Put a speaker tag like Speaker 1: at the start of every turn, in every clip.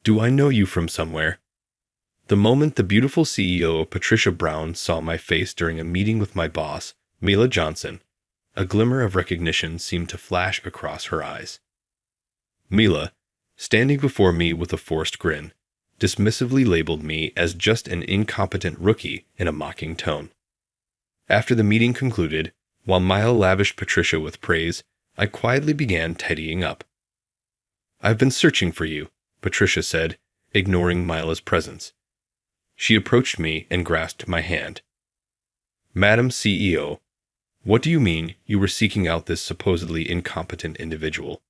Speaker 1: Do I know you from somewhere? The moment the beautiful CEO, Patricia Brown, saw my face during a meeting with my boss, Mila Johnson, a glimmer of recognition seemed to flash across her eyes. Mila, standing before me with a forced grin, dismissively labeled me as just an incompetent rookie in a mocking tone. After the meeting concluded, while Mila lavished Patricia with praise, I quietly began tidying up. "I've been searching for you," Patricia said, ignoring Mila's presence. She approached me and grasped my hand. "Madam CEO, what do you mean you were seeking out this supposedly incompetent individual?"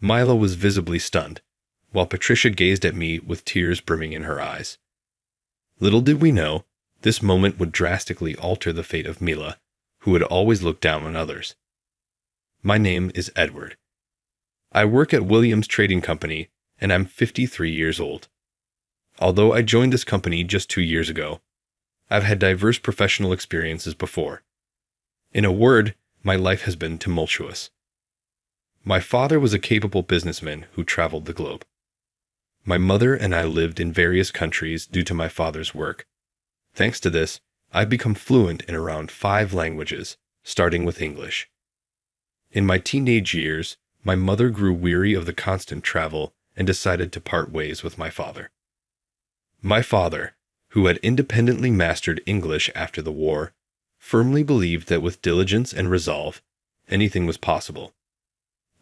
Speaker 1: Mila was visibly stunned, while Patricia gazed at me with tears brimming in her eyes. Little did we know, this moment would drastically alter the fate of Mila, who had always looked down on others. "My name is Edward. I work at Williams Trading Company, and I'm 53 years old. Although I joined this company just 2 years ago, I've had diverse professional experiences before. In a word, my life has been tumultuous. My father was a capable businessman who traveled the globe. My mother and I lived in various countries due to my father's work. Thanks to this, I've become fluent in around 5 languages, starting with English. In my teenage years, my mother grew weary of the constant travel and decided to part ways with my father. My father, who had independently mastered English after the war, firmly believed that with diligence and resolve, anything was possible.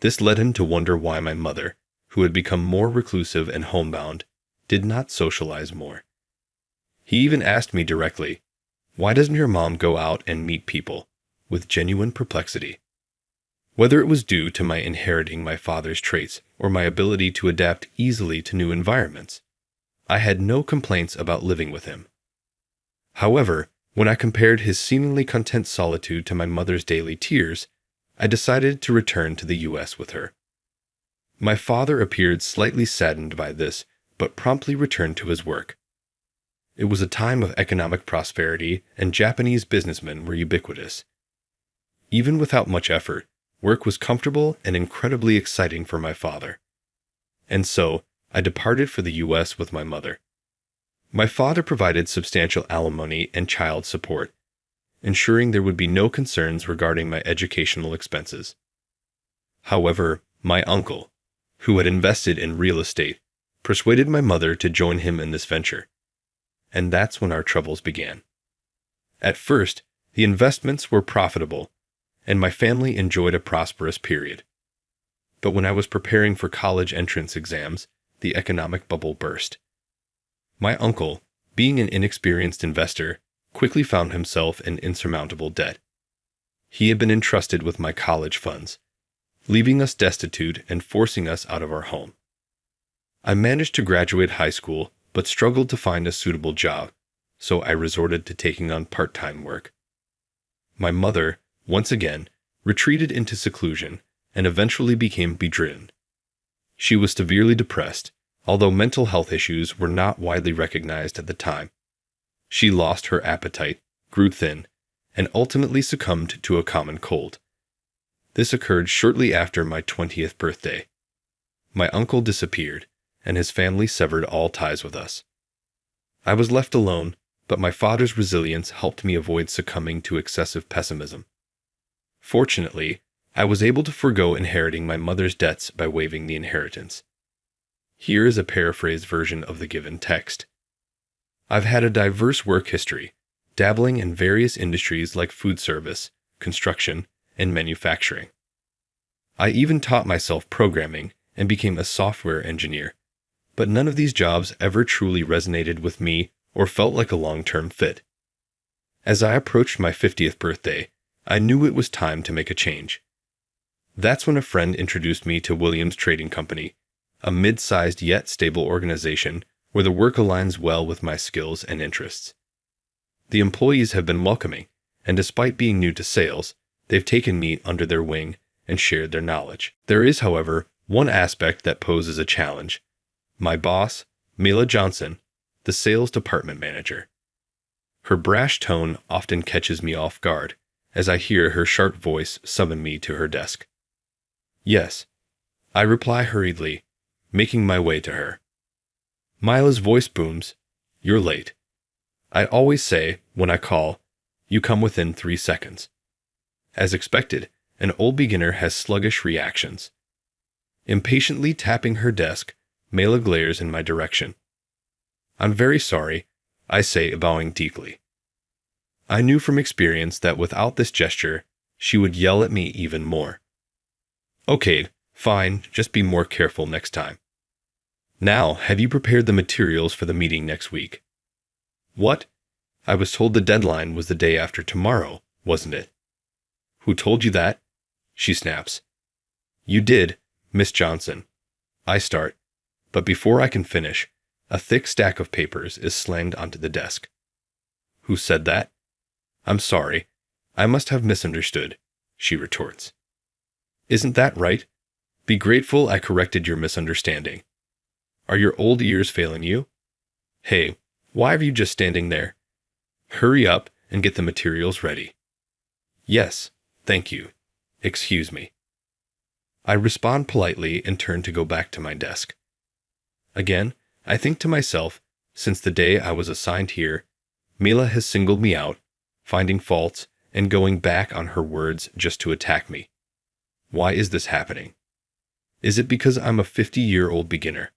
Speaker 1: This led him to wonder why my mother, who had become more reclusive and homebound, did not socialize more. He even asked me directly, "Why doesn't your mom go out and meet people?" with genuine perplexity. Whether it was due to my inheriting my father's traits or my ability to adapt easily to new environments, I had no complaints about living with him. However, when I compared his seemingly content solitude to my mother's daily tears, I decided to return to the U.S. with her. My father appeared slightly saddened by this, but promptly returned to his work. It was a time of economic prosperity, and Japanese businessmen were ubiquitous. Even without much effort, work was comfortable and incredibly exciting for my father. And so, I departed for the U.S. with my mother. My father provided substantial alimony and child support, ensuring there would be no concerns regarding my educational expenses. However, my uncle, who had invested in real estate, persuaded my mother to join him in this venture. And that's when our troubles began. At first, the investments were profitable, and my family enjoyed a prosperous period. But when I was preparing for college entrance exams, the economic bubble burst. My uncle, being an inexperienced investor, quickly found himself in insurmountable debt. He had been entrusted with my college funds, leaving us destitute and forcing us out of our home. I managed to graduate high school, but struggled to find a suitable job, so I resorted to taking on part-time work. My mother, once again, retreated into seclusion and eventually became bedridden. She was severely depressed, although mental health issues were not widely recognized at the time. She lost her appetite, grew thin, and ultimately succumbed to a common cold. This occurred shortly after my 20th birthday. My uncle disappeared, and his family severed all ties with us. I was left alone, but my father's resilience helped me avoid succumbing to excessive pessimism. Fortunately, I was able to forego inheriting my mother's debts by waiving the inheritance. Here is a paraphrased version of the given text. I've had a diverse work history, dabbling in various industries like food service, construction, and manufacturing. I even taught myself programming and became a software engineer, but none of these jobs ever truly resonated with me or felt like a long-term fit. As I approached my 50th birthday, I knew it was time to make a change. That's when a friend introduced me to Williams Trading Company, a mid-sized yet stable organization where the work aligns well with my skills and interests. The employees have been welcoming, and despite being new to sales, they've taken me under their wing and shared their knowledge. There is, however, one aspect that poses a challenge. My boss, Mila Johnson, the sales department manager. Her brash tone often catches me off guard, as I hear her sharp voice summon me to her desk. "Yes," I reply hurriedly, making my way to her. Mila's voice booms. You're late. I always say, when I call, you come within 3 seconds. As expected, an old beginner has sluggish reactions. Impatiently tapping her desk, Mela glares in my direction. I'm very sorry, I say, bowing deeply. I knew from experience that without this gesture, she would yell at me even more. Okay, fine, just be more careful next time. Now, have you prepared the materials for the meeting next week? What? I was told the deadline was the day after tomorrow, wasn't it? Who told you that? She snaps. You did, Miss Johnson. I start, but before I can finish, a thick stack of papers is slanged onto the desk. Who said that? I'm sorry. I must have misunderstood, she retorts. Isn't that right? Be grateful I corrected your misunderstanding. Are your old ears failing you? Hey, why are you just standing there? Hurry up and get the materials ready. Yes, thank you. Excuse me. I respond politely and turn to go back to my desk. Again, I think to myself, since the day I was assigned here, Mela has singled me out, finding faults and going back on her words just to attack me. Why is this happening? Is it because I'm a 50-year-old beginner?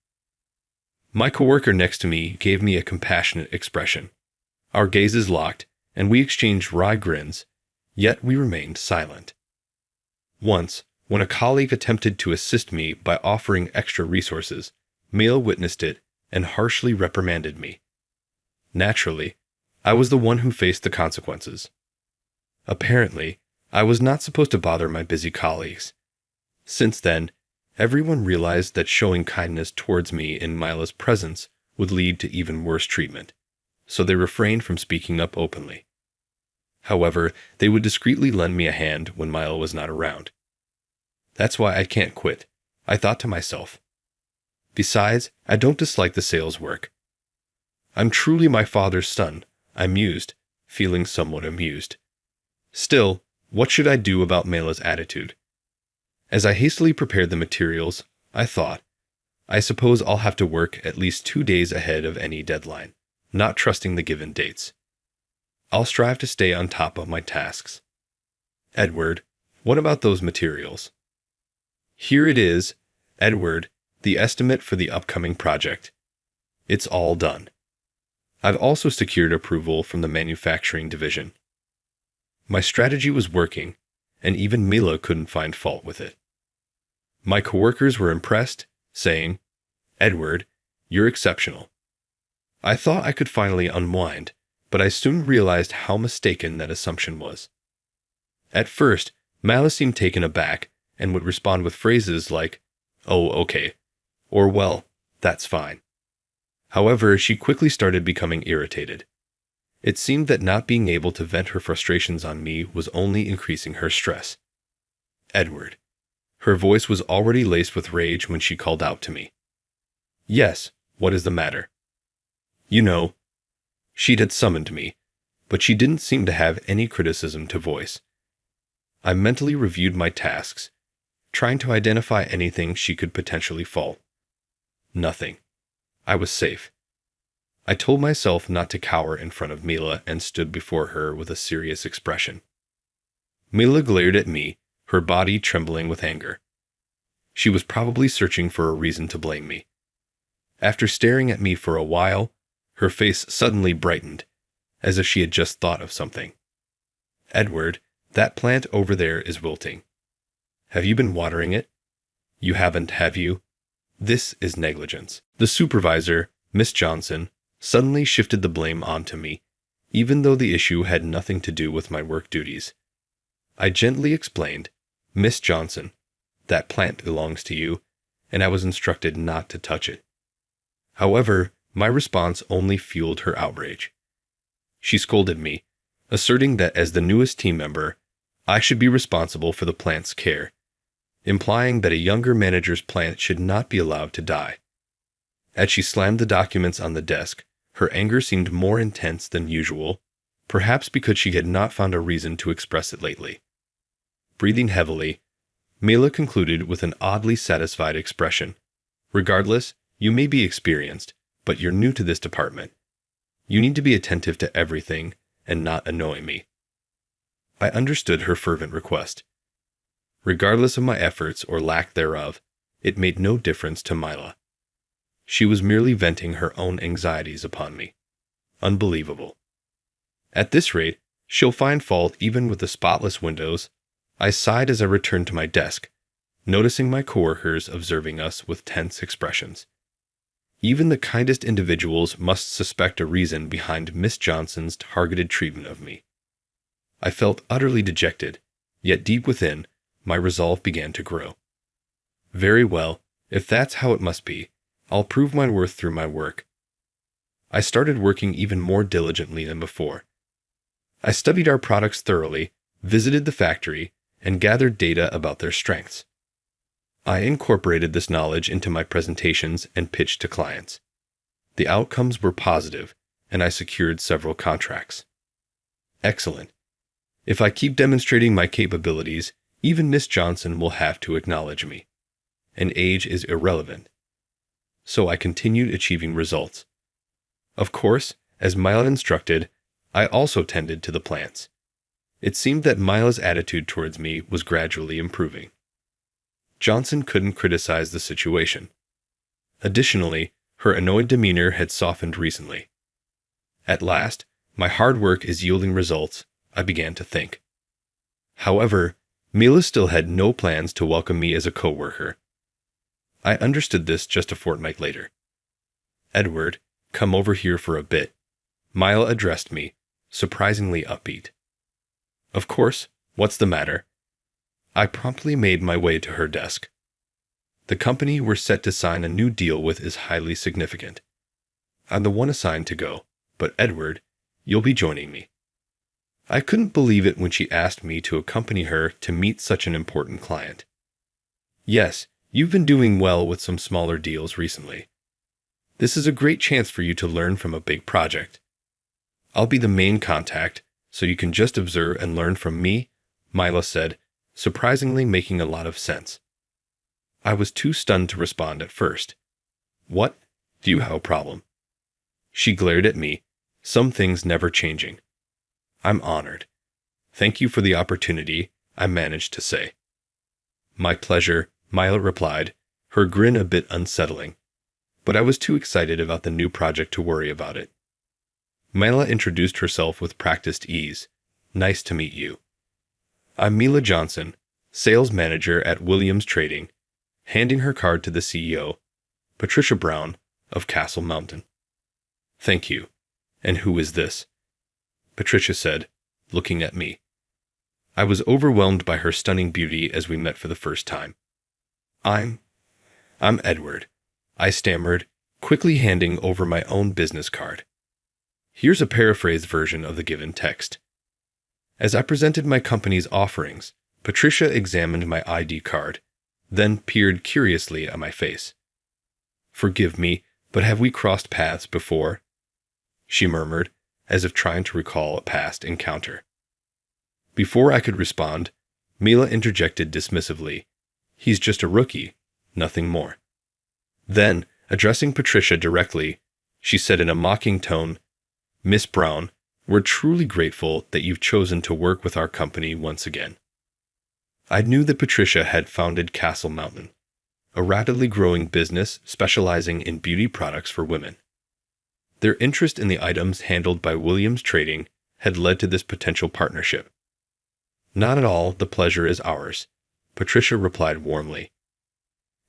Speaker 1: My coworker next to me gave me a compassionate expression. Our gazes locked, and we exchanged wry grins, yet we remained silent. Once, when a colleague attempted to assist me by offering extra resources, Mela witnessed it and harshly reprimanded me. Naturally, I was the one who faced the consequences. Apparently, I was not supposed to bother my busy colleagues. Since then, everyone realized that showing kindness towards me in Mila's presence would lead to even worse treatment, so they refrained from speaking up openly. However, they would discreetly lend me a hand when Mila was not around. That's why I can't quit, I thought to myself. Besides, I don't dislike the sales work. I'm truly my father's son, I mused, feeling somewhat amused. Still, what should I do about Mela's attitude? As I hastily prepared the materials, I thought, I suppose I'll have to work at least 2 days ahead of any deadline, not trusting the given dates. I'll strive to stay on top of my tasks. Edward, what about those materials? Here it is, Edward, the estimate for the upcoming project. It's all done. I've also secured approval from the manufacturing division. My strategy was working, and even Mela couldn't find fault with it. My coworkers were impressed, saying, Edward, you're exceptional. I thought I could finally unwind, but I soon realized how mistaken that assumption was. At first, Mela seemed taken aback and would respond with phrases like, oh, okay, or well, that's fine. However, she quickly started becoming irritated. It seemed that not being able to vent her frustrations on me was only increasing her stress. Edward. Her voice was already laced with rage when she called out to me. Yes, what is the matter? You know, she'd had summoned me, but she didn't seem to have any criticism to voice. I mentally reviewed my tasks, trying to identify anything she could potentially fault. Nothing. I was safe. I told myself not to cower in front of Mela and stood before her with a serious expression. Mela glared at me, her body trembling with anger. She was probably searching for a reason to blame me. After staring at me for a while, her face suddenly brightened, as if she had just thought of something. Edward, that plant over there is wilting. Have you been watering it? You haven't, have you? This is negligence. The supervisor, Miss Johnson, suddenly shifted the blame onto me, even though the issue had nothing to do with my work duties. I gently explained, Miss Johnson, that plant belongs to you, and I was instructed not to touch it. However, my response only fueled her outrage. She scolded me, asserting that as the newest team member, I should be responsible for the plant's care, implying that a younger manager's plant should not be allowed to die. As she slammed the documents on the desk, her anger seemed more intense than usual, perhaps because she had not found a reason to express it lately. Breathing heavily, Mela concluded with an oddly satisfied expression. Regardless, you may be experienced, but you're new to this department. You need to be attentive to everything and not annoy me." I understood her fervent request. Regardless of my efforts or lack thereof, it made no difference to Mila. She was merely venting her own anxieties upon me. Unbelievable. At this rate, she'll find fault even with the spotless windows. I sighed as I returned to my desk, noticing my coworkers observing us with tense expressions. Even the kindest individuals must suspect a reason behind Miss Johnson's targeted treatment of me. I felt utterly dejected, yet deep within, my resolve began to grow. Very well, if that's how it must be, I'll prove my worth through my work. I started working even more diligently than before. I studied our products thoroughly, visited the factory, and gathered data about their strengths. I incorporated this knowledge into my presentations and pitched to clients. The outcomes were positive, and I secured several contracts. Excellent. If I keep demonstrating my capabilities, even Miss Johnson will have to acknowledge me. And age is irrelevant. So I continued achieving results. Of course, as Mila instructed, I also tended to the plants. It seemed that Mila's attitude towards me was gradually improving. Johnson couldn't criticize the situation. Additionally, her annoyed demeanor had softened recently. At last, my hard work is yielding results, I began to think. However, Mila still had no plans to welcome me as a co-worker. I understood this just a fortnight later. "Edward, come over here for a bit," Mila addressed me, surprisingly upbeat. "Of course, what's the matter?" I promptly made my way to her desk. The company we're set to sign a new deal with is highly significant. I'm the one assigned to go, but Edward, you'll be joining me. I couldn't believe it when she asked me to accompany her to meet such an important client. "Yes, you've been doing well with some smaller deals recently. This is a great chance for you to learn from a big project. I'll be the main contact, so you can just observe and learn from me," Mila said, surprisingly making a lot of sense. I was too stunned to respond at first. "What? Do you have a problem?" She glared at me, some things never changing. "I'm honored. Thank you for the opportunity," I managed to say. "My pleasure," Mila replied, her grin a bit unsettling. But I was too excited about the new project to worry about it. Mila introduced herself with practiced ease. "Nice to meet you. I'm Mila Johnson, sales manager at Williams Trading," handing her card to the CEO, Patricia Brown, of Castle Mountain. "Thank you. And who is this?" Patricia said, looking at me. I was overwhelmed by her stunning beauty as we met for the first time. I'm Edward," I stammered, quickly handing over my own business card. Here's a paraphrased version of the given text. As I presented my company's offerings, Patricia examined my ID card, then peered curiously at my face. "Forgive me, but have we crossed paths before?" she murmured, as if trying to recall a past encounter. Before I could respond, Mila interjected dismissively, "He's just a rookie, nothing more." Then, addressing Patricia directly, she said in a mocking tone, "Miss Brown, we're truly grateful that you've chosen to work with our company once again." I knew that Patricia had founded Castle Mountain, a rapidly growing business specializing in beauty products for women. Their interest in the items handled by Williams Trading had led to this potential partnership. "Not at all, the pleasure is ours," Patricia replied warmly.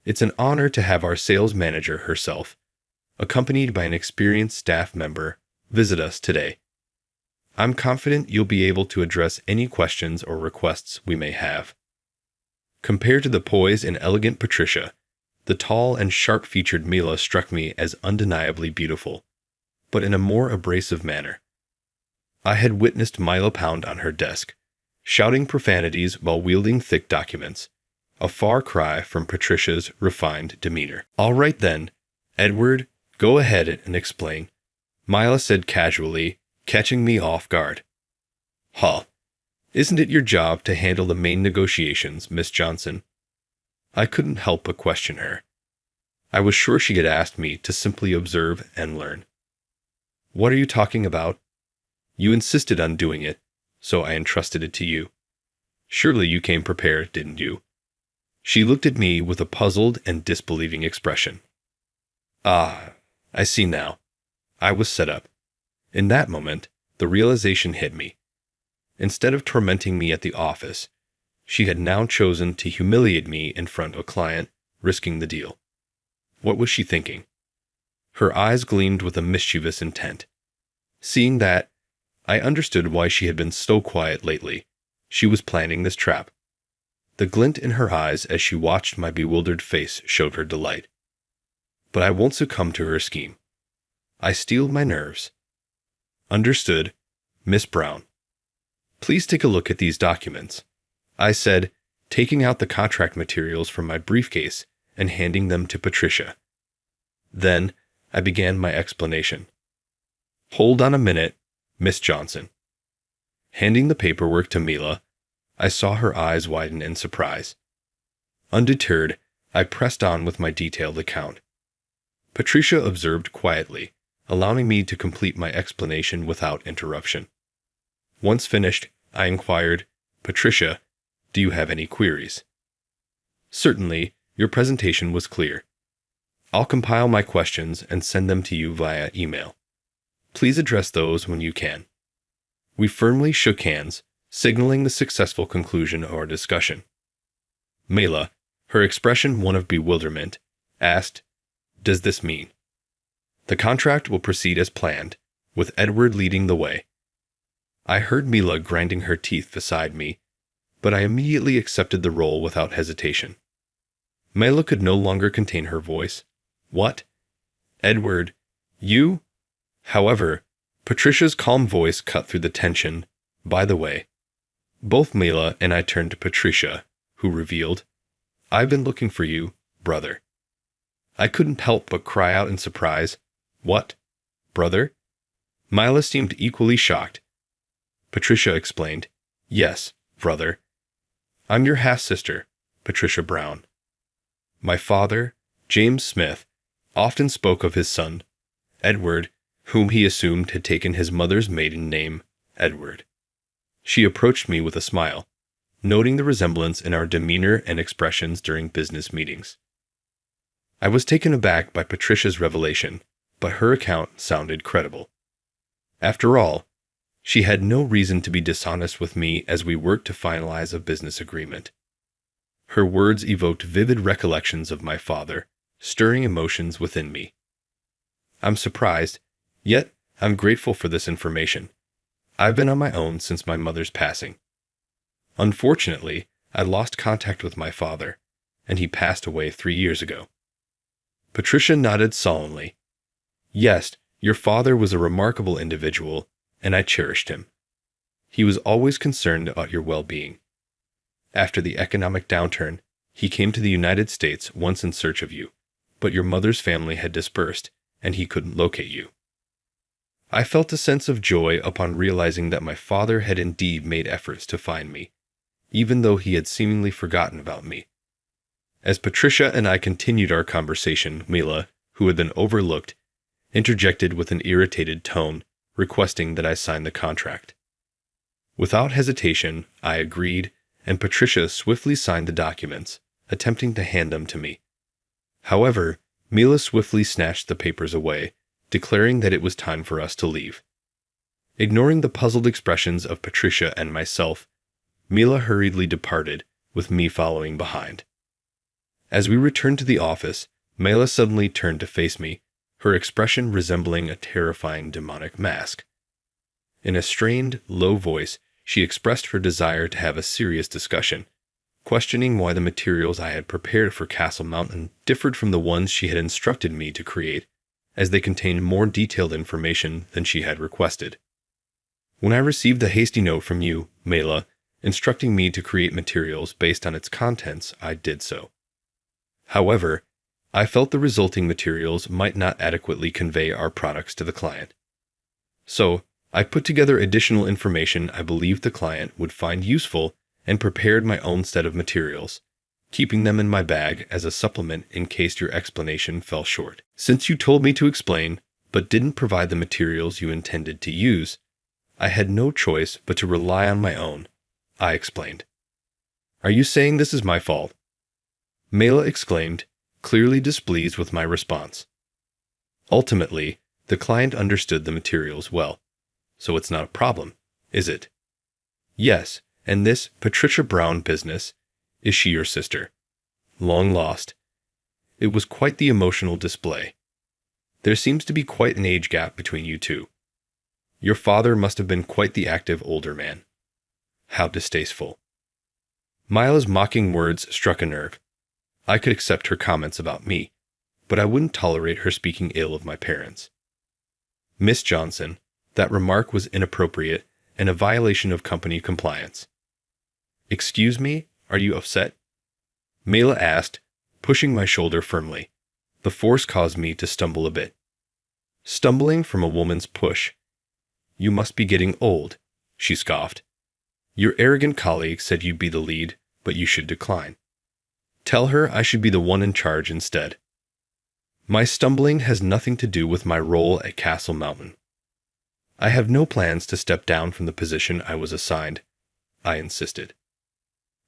Speaker 1: "It's an honor to have our sales manager herself, accompanied by an experienced staff member, visit us today. I'm confident you'll be able to address any questions or requests we may have." Compared to the poised and elegant Patricia, the tall and sharp-featured Mila struck me as undeniably beautiful, but in a more abrasive manner. I had witnessed Mila pound on her desk, shouting profanities while wielding thick documents, a far cry from Patricia's refined demeanor. "All right then, Edward, go ahead and explain," Mila said casually, catching me off guard. "Huh. Isn't it your job to handle the main negotiations, Miss Johnson?" I couldn't help but question her. I was sure she had asked me to simply observe and learn. What are you talking about? You insisted on doing it, so I entrusted it to you. Surely you came prepared, didn't you? She looked at me with a puzzled and disbelieving expression. Ah, I see now. I was set up. In that moment, the realization hit me. Instead of tormenting me at the office, she had now chosen to humiliate me in front of a client, risking the deal. What was she thinking? Her eyes gleamed with a mischievous intent. Seeing that, I understood why she had been so quiet lately. She was planning this trap. The glint in her eyes as she watched my bewildered face showed her delight. But I won't succumb to her scheme. I steeled my nerves. Understood, Miss Brown. Please take a look at these documents, I said, taking out the contract materials from my briefcase and handing them to Patricia. Then I began my explanation. Hold on a minute, Miss Johnson. Handing the paperwork to Mila, I saw her eyes widen in surprise. Undeterred, I pressed on with my detailed account. Patricia observed quietly, allowing me to complete my explanation without interruption. Once finished, I inquired, Patricia, do you have any queries? Certainly, your presentation was clear. I'll compile my questions and send them to you via email. Please address those when you can. We firmly shook hands, signaling the successful conclusion of our discussion. Mela, her expression one of bewilderment, asked, Does this mean? The contract will proceed as planned, with Edward leading the way. I heard Mila grinding her teeth beside me, but I immediately accepted the role without hesitation. Mela could no longer contain her voice. What? Edward, you? However, Patricia's calm voice cut through the tension. By the way, both Mela and I turned to Patricia, who revealed, I've been looking for you, brother. I couldn't help but cry out in surprise. What? Brother? Mila seemed equally shocked. Patricia explained, Yes, brother. I'm your half-sister, Patricia Brown. My father, James Smith, often spoke of his son, Edward, whom he assumed had taken his mother's maiden name, Edward. She approached me with a smile, noting the resemblance in our demeanor and expressions during business meetings. I was taken aback by Patricia's revelation, but her account sounded credible. After all, she had no reason to be dishonest with me as we worked to finalize a business agreement. Her words evoked vivid recollections of my father, stirring emotions within me. I'm surprised, yet I'm grateful for this information. I've been on my own since my mother's passing. Unfortunately, I lost contact with my father, and he passed away 3 years ago. Patricia nodded solemnly. Yes, your father was a remarkable individual, and I cherished him. He was always concerned about your well-being. After the economic downturn, he came to the United States once in search of you, but your mother's family had dispersed, and he couldn't locate you. I felt a sense of joy upon realizing that my father had indeed made efforts to find me, even though he had seemingly forgotten about me. As Patricia and I continued our conversation, Mila, who had been overlooked, interjected with an irritated tone, requesting that I sign the contract. Without hesitation, I agreed, and Patricia swiftly signed the documents, attempting to hand them to me. However, Mila swiftly snatched the papers away, declaring that it was time for us to leave. Ignoring the puzzled expressions of Patricia and myself, Mila hurriedly departed, with me following behind. As we returned to the office, Mila suddenly turned to face me, her expression resembling a terrifying demonic mask. In a strained, low voice, she expressed her desire to have a serious discussion, questioning why the materials I had prepared for Castle Mountain differed from the ones she had instructed me to create, as they contained more detailed information than she had requested. When I received a hasty note from you, Mela, instructing me to create materials based on its contents, I did so. However, I felt the resulting materials might not adequately convey our products to the client. So, I put together additional information I believed the client would find useful and prepared my own set of materials, keeping them in my bag as a supplement in case your explanation fell short. Since you told me to explain, but didn't provide the materials you intended to use, I had no choice but to rely on my own, I explained. Are you saying this is my fault? Mela exclaimed, clearly displeased with my response. Ultimately, the client understood the materials well, so it's not a problem, is it? Yes, and this Patricia Brown business, is she your sister? Long lost. It was quite the emotional display. There seems to be quite an age gap between you two. Your father must have been quite the active older man. How distasteful. Mila's mocking words struck a nerve. I could accept her comments about me, but I wouldn't tolerate her speaking ill of my parents. Miss Johnson, that remark was inappropriate and a violation of company compliance. Excuse me, are you upset? Mela asked, pushing my shoulder firmly. The force caused me to stumble a bit. Stumbling from a woman's push. You must be getting old, she scoffed. Your arrogant colleague said you'd be the lead, but you should decline. Tell her I should be the one in charge instead. My stumbling has nothing to do with my role at Castle Mountain. I have no plans to step down from the position I was assigned, I insisted.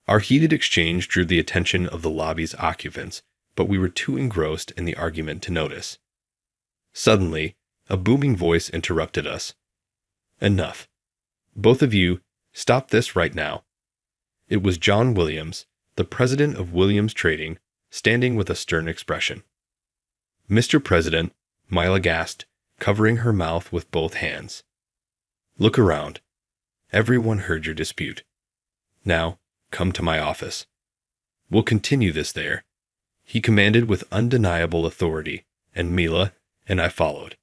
Speaker 1: Our heated exchange drew the attention of the lobby's occupants, but we were too engrossed in the argument to notice. Suddenly, a booming voice interrupted us. Enough. Both of you, stop this right now. It was John Williams, the president of Williams Trading, standing with a stern expression. Mr. President, Mila gasped, covering her mouth with both hands. Look around. Everyone heard your dispute. Now, come to my office. We'll continue this there, he commanded with undeniable authority, and Mila and I followed.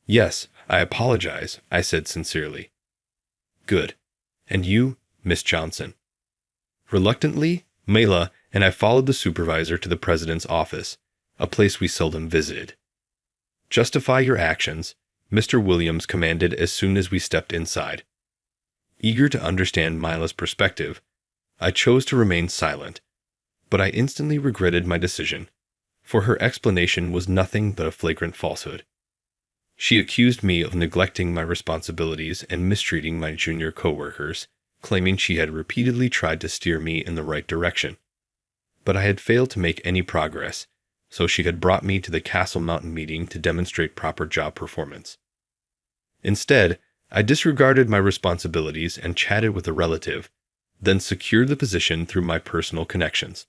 Speaker 1: Yes, I apologize, I said sincerely. Good. And you, Miss Johnson? Reluctantly, Mila and I followed the supervisor to the president's office, a place we seldom visited. Justify your actions, Mr. Williams commanded as soon as we stepped inside. Eager to understand Mila's perspective, I chose to remain silent, but I instantly regretted my decision, for her explanation was nothing but a flagrant falsehood. She accused me of neglecting my responsibilities and mistreating my junior coworkers, claiming she had repeatedly tried to steer me in the right direction. But I had failed to make any progress, so she had brought me to the Castle Mountain meeting to demonstrate proper job performance. Instead, I disregarded my responsibilities and chatted with a relative, then secured the position through my personal connections.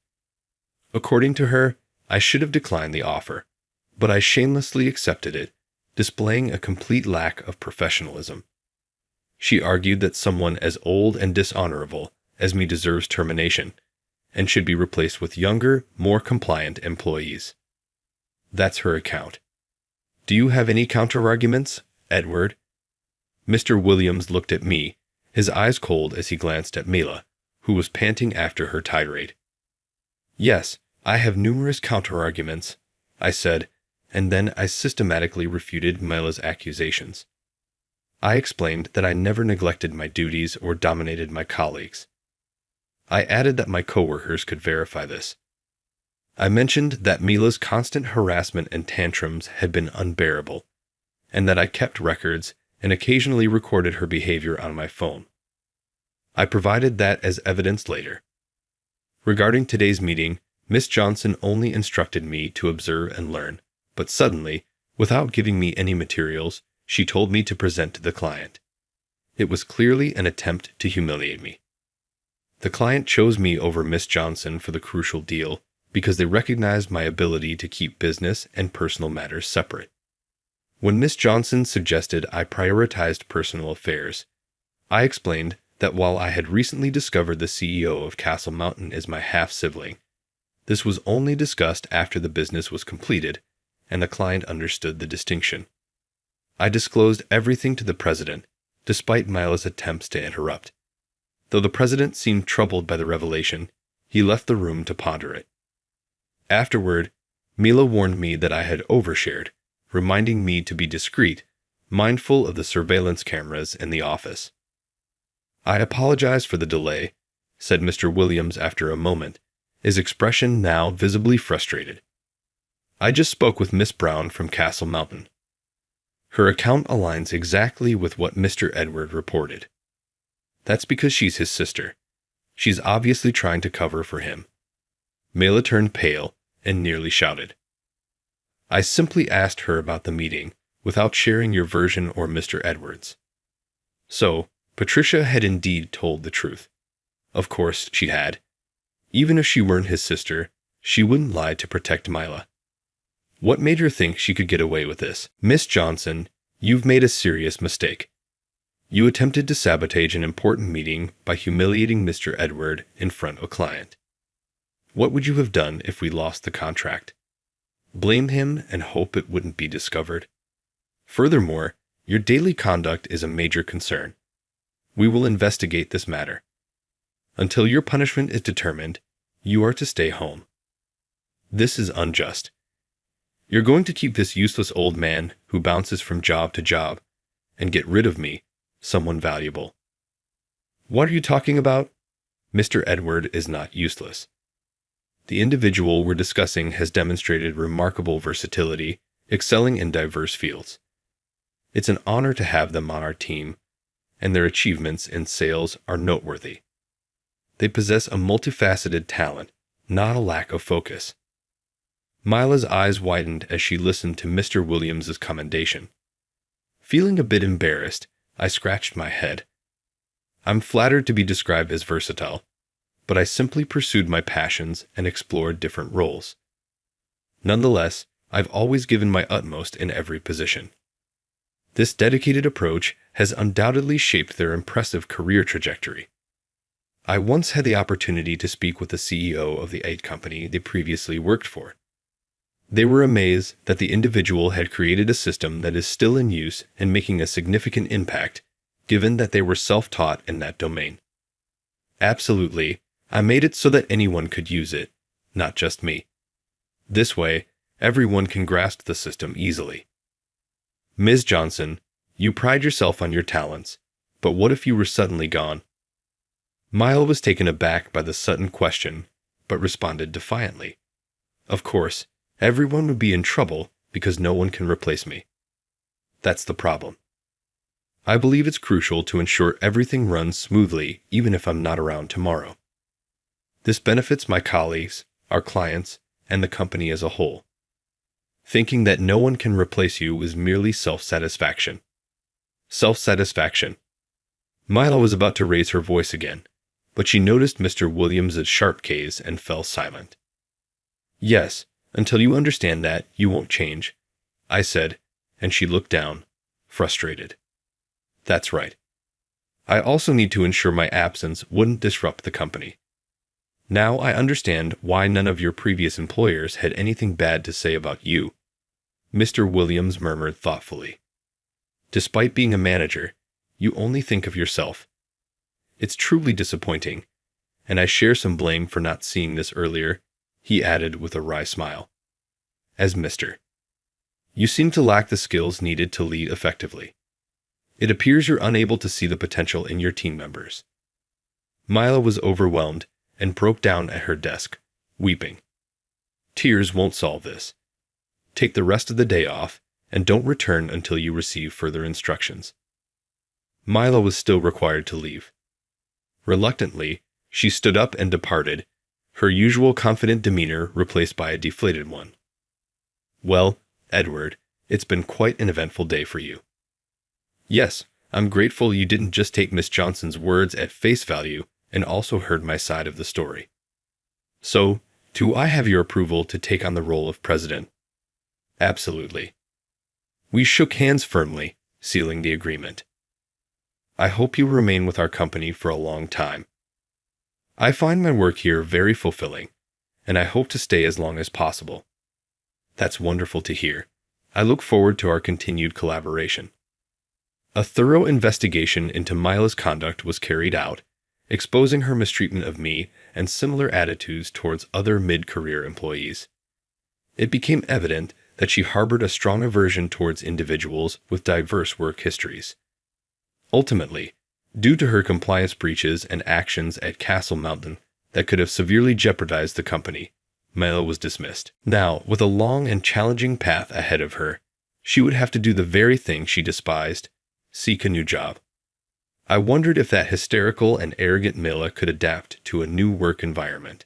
Speaker 1: According to her, I should have declined the offer, but I shamelessly accepted it, displaying a complete lack of professionalism. She argued that someone as old and dishonorable as me deserves termination, and should be replaced with younger, more compliant employees. That's her account. Do you have any counterarguments, Edward? Mr. Williams looked at me, his eyes cold as he glanced at Mila, who was panting after her tirade. Yes, I have numerous counterarguments, I said, and then I systematically refuted Mila's accusations. I explained that I never neglected my duties or dominated my colleagues. I added that my coworkers could verify this. I mentioned that Mila's constant harassment and tantrums had been unbearable, and that I kept records and occasionally recorded her behavior on my phone. I provided that as evidence later. Regarding today's meeting, Miss Johnson only instructed me to observe and learn, but suddenly, without giving me any materials, she told me to present to the client. It was clearly an attempt to humiliate me. The client chose me over Miss Johnson for the crucial deal because they recognized my ability to keep business and personal matters separate. When Miss Johnson suggested I prioritized personal affairs, I explained that while I had recently discovered the CEO of Castle Mountain as my half-sibling, this was only discussed after the business was completed, and the client understood the distinction. I disclosed everything to the president, despite Mila's attempts to interrupt. Though the president seemed troubled by the revelation, he left the room to ponder it. Afterward, Mila warned me that I had overshared, reminding me to be discreet, mindful of the surveillance cameras in the office. I apologize for the delay, said Mr. Williams after a moment, his expression now visibly frustrated. I just spoke with Miss Brown from Castle Mountain. Her account aligns exactly with what Mr. Edward reported. That's because she's his sister. She's obviously trying to cover for him. Mela turned pale and nearly shouted. I simply asked her about the meeting, without sharing your version or Mr. Edward's. So, Patricia had indeed told the truth. Of course she had. Even if she weren't his sister, she wouldn't lie to protect Mila. What made her think she could get away with this? Miss Johnson, you've made a serious mistake. You attempted to sabotage an important meeting by humiliating Mr. Edward in front of a client. What would you have done if we lost the contract? Blame him and hope it wouldn't be discovered? Furthermore, your daily conduct is a major concern. We will investigate this matter. Until your punishment is determined, you are to stay home. This is unjust. You're going to keep this useless old man who bounces from job to job and get rid of me, someone valuable. What are you talking about? Mr. Edward is not useless. The individual we're discussing has demonstrated remarkable versatility, excelling in diverse fields. It's an honor to have them on our team, and their achievements in sales are noteworthy. They possess a multifaceted talent, not a lack of focus. Mila's eyes widened as she listened to Mr. Williams's commendation. Feeling a bit embarrassed, I scratched my head. I'm flattered to be described as versatile, but I simply pursued my passions and explored different roles. Nonetheless, I've always given my utmost in every position. This dedicated approach has undoubtedly shaped their impressive career trajectory. I once had the opportunity to speak with the CEO of the ad company they previously worked for. They were amazed that the individual had created a system that is still in use and making a significant impact, given that they were self-taught in that domain. Absolutely, I made it so that anyone could use it, not just me. This way, everyone can grasp the system easily. Ms. Johnson, you pride yourself on your talents, but what if you were suddenly gone? Mila was taken aback by the sudden question, but responded defiantly. Of course, everyone would be in trouble because no one can replace me. That's the problem. I believe it's crucial to ensure everything runs smoothly even if I'm not around tomorrow. This benefits my colleagues, our clients, and the company as a whole. Thinking that no one can replace you is merely self-satisfaction. Self-satisfaction. Mila was about to raise her voice again, but she noticed Mr. Williams's sharp gaze and fell silent. Yes, until you understand that, you won't change, I said, and she looked down, frustrated. That's right. I also need to ensure my absence wouldn't disrupt the company. Now I understand why none of your previous employers had anything bad to say about you, Mr. Williams murmured thoughtfully. Despite being a manager, you only think of yourself. It's truly disappointing, and I share some blame for not seeing this earlier, he added with a wry smile. As Mr. You seem to lack the skills needed to lead effectively. It appears you're unable to see the potential in your team members. Mila was overwhelmed and broke down at her desk, weeping. Tears won't solve this. Take the rest of the day off, and don't return until you receive further instructions. Mila was still required to leave. Reluctantly, she stood up and departed, her usual confident demeanor replaced by a deflated one. Well, Edward, it's been quite an eventful day for you. Yes, I'm grateful you didn't just take Miss Johnson's words at face value and also heard my side of the story. So, do I have your approval to take on the role of president? Absolutely. We shook hands firmly, sealing the agreement. I hope you remain with our company for a long time. I find my work here very fulfilling, and I hope to stay as long as possible. That's wonderful to hear. I look forward to our continued collaboration. A thorough investigation into Mila's conduct was carried out, exposing her mistreatment of me and similar attitudes towards other mid-career employees. It became evident that she harbored a strong aversion towards individuals with diverse work histories. Ultimately, due to her compliance breaches and actions at Castle Mountain, that could have severely jeopardized the company, Mela was dismissed. Now, with a long and challenging path ahead of her, she would have to do the very thing she despised: seek a new job. I wondered if that hysterical and arrogant Mela could adapt to a new work environment.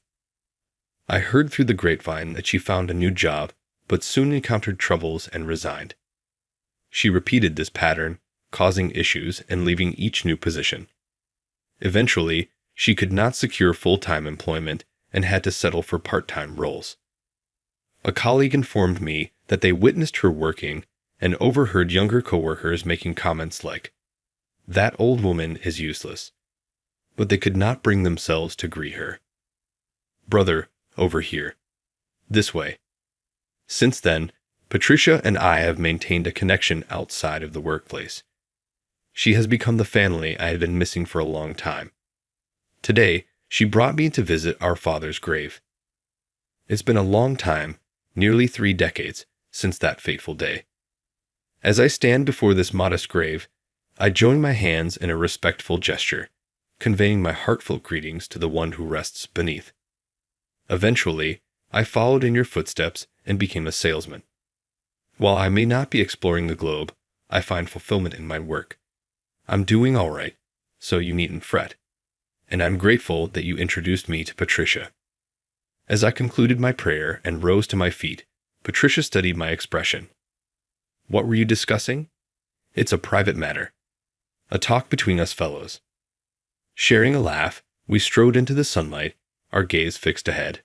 Speaker 1: I heard through the grapevine that she found a new job, but soon encountered troubles and resigned. She repeated this pattern, causing issues and leaving each new position. Eventually, she could not secure full-time employment and had to settle for part-time roles. A colleague informed me that they witnessed her working and overheard younger coworkers making comments like, "That old woman is useless," but they could not bring themselves to greet her. "Brother, over here. This way." Since then, Patricia and I have maintained a connection outside of the workplace. She has become the family I had been missing for a long time. Today, she brought me to visit our father's grave. It's been a long time, nearly 3 decades, since that fateful day. As I stand before this modest grave, I join my hands in a respectful gesture, conveying my heartfelt greetings to the one who rests beneath. Eventually, I followed in your footsteps and became a salesman. While I may not be exploring the globe, I find fulfillment in my work. I'm doing all right, so you needn't fret. And I'm grateful that you introduced me to Patricia. As I concluded my prayer and rose to my feet, Patricia studied my expression. "What were you discussing?" "It's a private matter. A talk between us fellows." Sharing a laugh, we strode into the sunlight, our gaze fixed ahead.